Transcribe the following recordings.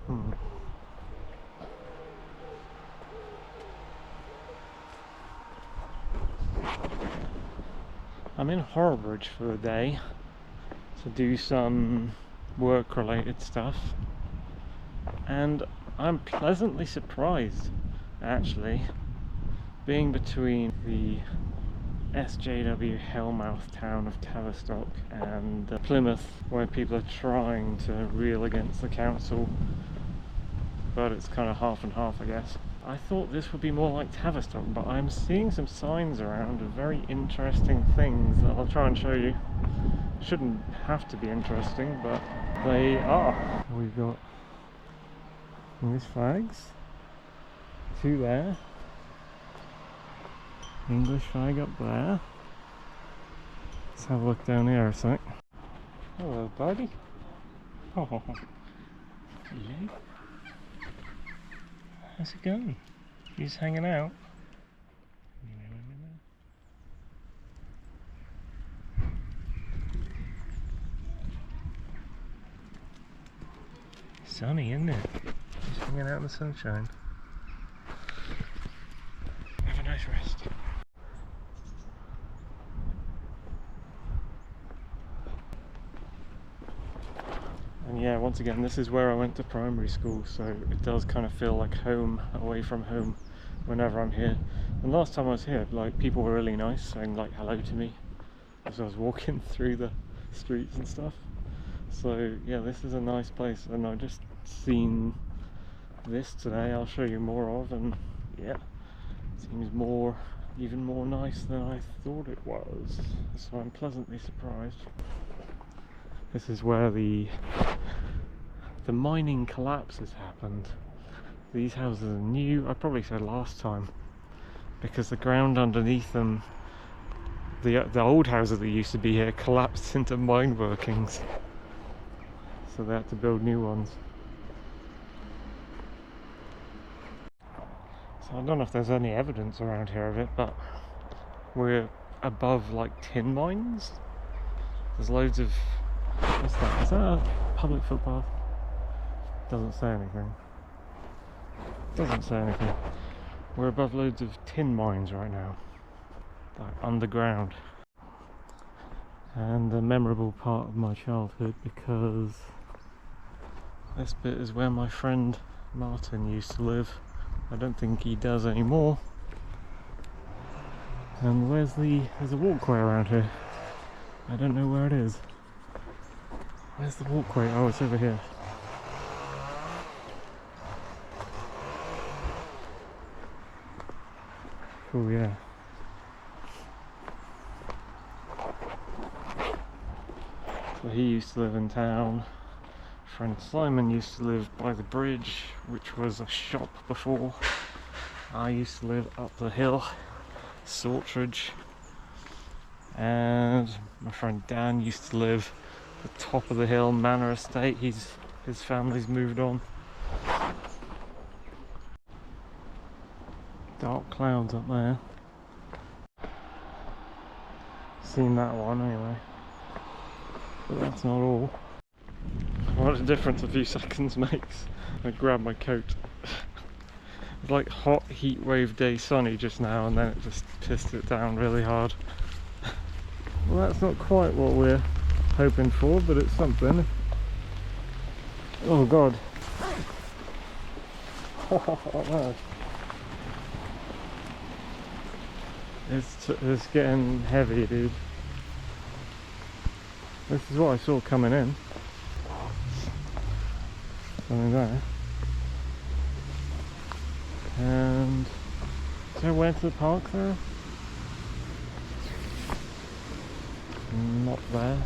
Hmm. I'm in Horrabridge for the day to do some work related stuff, and I'm pleasantly surprised actually, being between the SJW Hellmouth town of Tavistock and Plymouth, where people are trying to reel against the council, but it's kind of half and half, I guess. I thought this would be more like Tavistock, but I'm seeing some signs around of very interesting things that I'll try and show you. Shouldn't have to be interesting, but they are. We've got English flags, two there, English flag up there. Let's have a look down here a sec. Hello, buddy. Oh, hello. How's it going? You just hanging out? Sunny, isn't it? Just hanging out in the sunshine. Have a nice rest. And yeah, once again, this is where I went to primary school, so it does kind of feel like home away from home whenever I'm here. And last time I was here, like, people were really nice, saying like hello to me as I was walking through the streets and stuff. So yeah, this is a nice place, and I've just seen this today. I'll show you more of, and yeah, it seems even more nice than I thought it was, so I'm pleasantly surprised. This is where the mining collapse has happened. These houses are new, I probably said last time, because the ground underneath them, the old houses that used to be here collapsed into mine workings, so they had to build new ones. So I don't know if there's any evidence around here of it, but we're above like tin mines. There's loads of... what's that? Is that a public footpath? Doesn't say anything. Doesn't say anything. We're above loads of tin mines right now, like underground. And a memorable part of my childhood, because this bit is where my friend Martin used to live. I don't think he does anymore. And there's a walkway around here. I don't know where it is. Where's the walkway? Oh, it's over here. Oh yeah. So he used to live in town. Friend Simon used to live by the bridge, which was a shop before. I used to live up the hill, Saltridge. And my friend Dan used to live at the top of the hill, Manor Estate. His family's moved on. Dark clouds up there. Seen that one anyway. But that's not all. What a difference a few seconds makes. I grabbed my coat. It's like hot heat wave day sunny just now, and then it just pissed it down really hard. Well, that's not quite what we're hoping for, but it's something. Oh god. No. It's getting heavy, dude. This is what I saw coming in. Something there. And is there a way to the park there? Not there.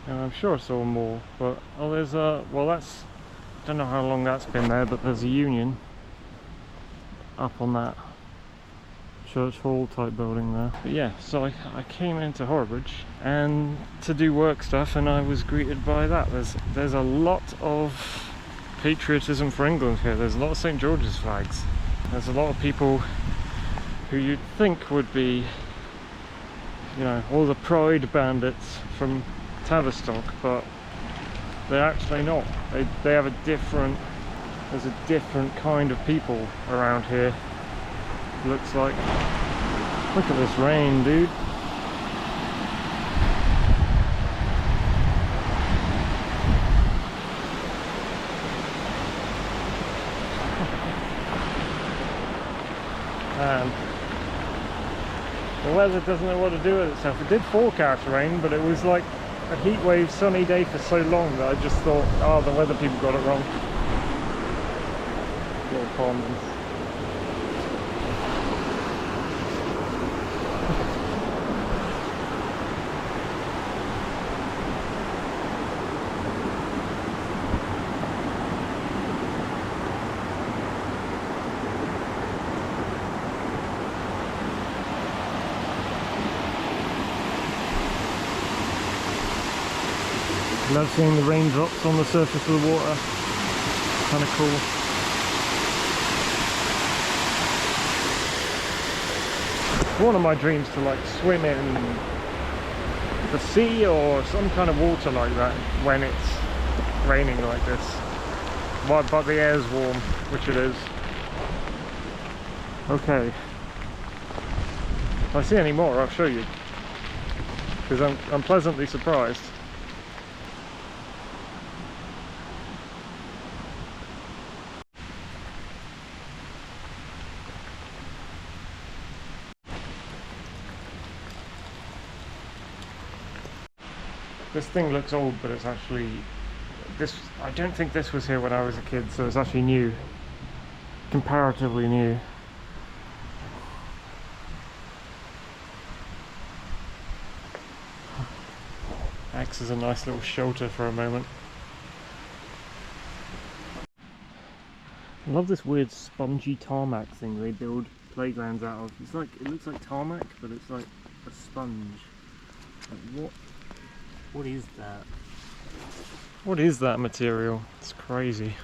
And I'm sure I saw more, but oh, there's a, well, that's, I don't know how long that's been there, but there's a union up on that church hall type building there. But yeah, so I came into Horrabridge and to do work stuff, and I was greeted by that. There's a lot of patriotism for England here. There's a lot of St. George's flags. There's a lot of people who you'd think would be, you know, all the pride bandits from Tavistock, but they're actually not. They have a different, there's a different kind of people around here. Looks like, look at this rain, dude. And the weather doesn't know what to do with itself. It did forecast rain, but it was like a heat wave sunny day for so long that I just thought, oh, the weather people got it wrong. Little ponds. Love seeing the raindrops on the surface of the water. Kind of cool. It's one of my dreams to like swim in the sea or some kind of water like that when it's raining like this. But the air's warm, which it is. Okay. If I see any more, I'll show you. Because I'm pleasantly surprised. This thing looks old, but it's actually, I don't think this was here when I was a kid, so it's actually new. Comparatively new. Acts as a nice little shelter for a moment. I love this weird spongy tarmac thing they build playgrounds out of. It's like, it looks like tarmac, but it's like a sponge. Like what is that? What is that material? It's crazy.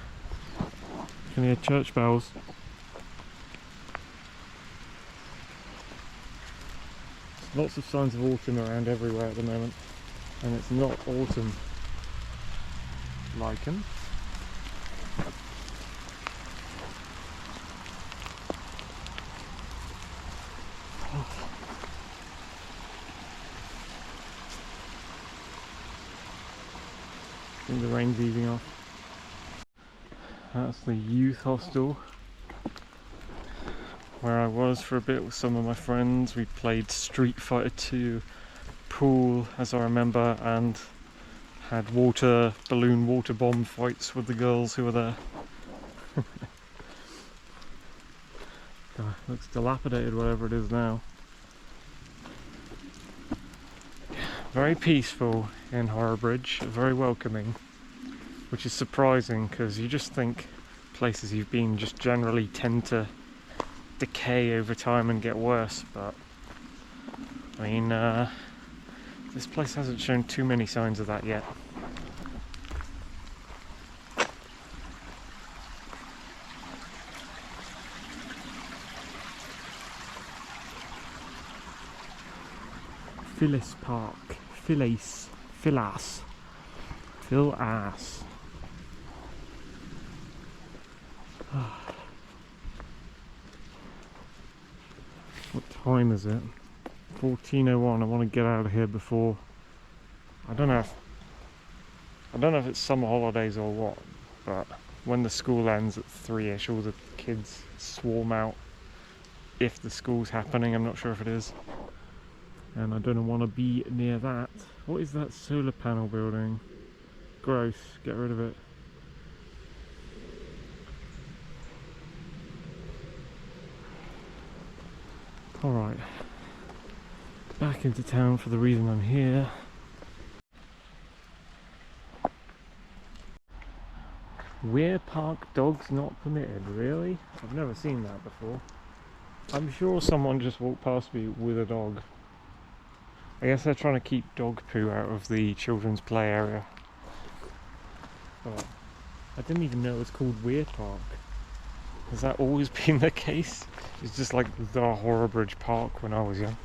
You can hear church bells. Lots of signs of autumn around everywhere at the moment. And it's not autumn. Lichen. I think the rain's easing off. That's the youth hostel where I was for a bit with some of my friends. We played Street Fighter 2, pool as I remember, and had balloon water bomb fights with the girls who were there. God, looks dilapidated, whatever it is now. Very peaceful in Horrabridge, very welcoming, which is surprising because you just think places you've been just generally tend to decay over time and get worse, but I mean this place hasn't shown too many signs of that yet. Phyllis Park. Philas. What time is it? 14:01. I want to get out of here before. I don't know if it's summer holidays or what, but when the school ends at 3ish, all the kids swarm out. If the school's happening, I'm not sure if it is. And I don't want to be near that. What is that solar panel building? Gross, get rid of it. Alright, back into town for the reason I'm here. Weir Park dogs not permitted, really? I've never seen that before. I'm sure someone just walked past me with a dog. I guess they're trying to keep dog poo out of the children's play area. But I didn't even know it was called Weir Park. Has that always been the case? It's just like the Horrabridge Park when I was young.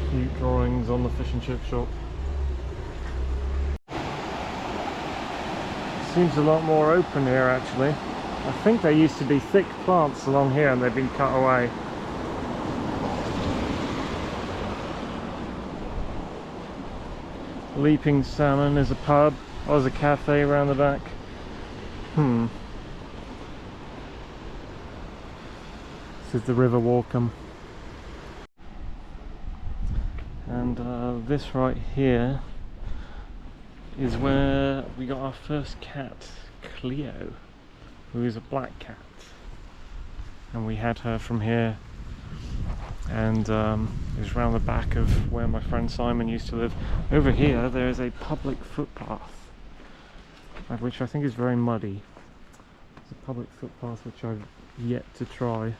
Cute drawings on the fish and chip shop. Seems a lot more open here actually. I think there used to be thick plants along here and they've been cut away. Leaping Salmon is a pub. Oh, there's a cafe around the back. This is the River Walkham. And this right here is where we got our first cat, Cleo, who is a black cat. And we had her from here. And it was around the back of where my friend Simon used to live. Over here there is a public footpath, which I think is very muddy. It's a public footpath which I've yet to try,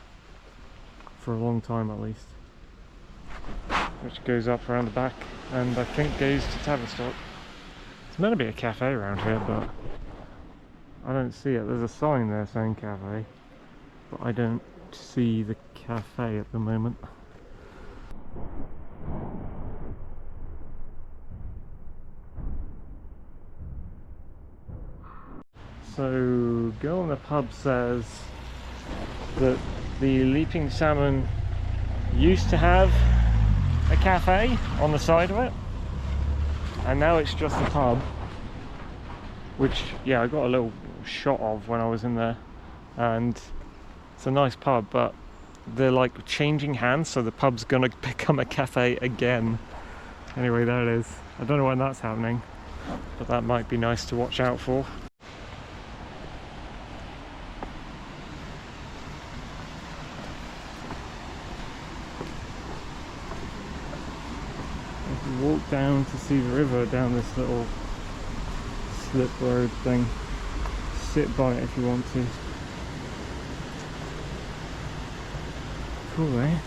for a long time at least. Which goes up around the back and I think goes to Tavistock. It's meant to be a cafe around here, but I don't see it. There's a sign there saying cafe, but I don't see the cafe at the moment. So, Girl in the Pub says that the Leaping Salmon used to have a cafe on the side of it, and now it's just a pub, which, yeah, I got a little shot of when I was in there, and it's a nice pub, but they're like changing hands, so the pub's gonna become a cafe again. Anyway, there it is. I don't know when that's happening, but that might be nice to watch out for. Walk down to see the river down this little slip road thing. Sit by it if you want to. Cool, eh?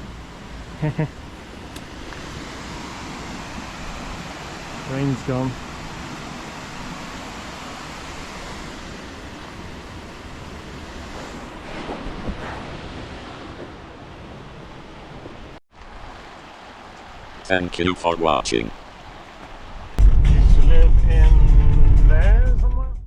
Rain's gone. Thank you for watching.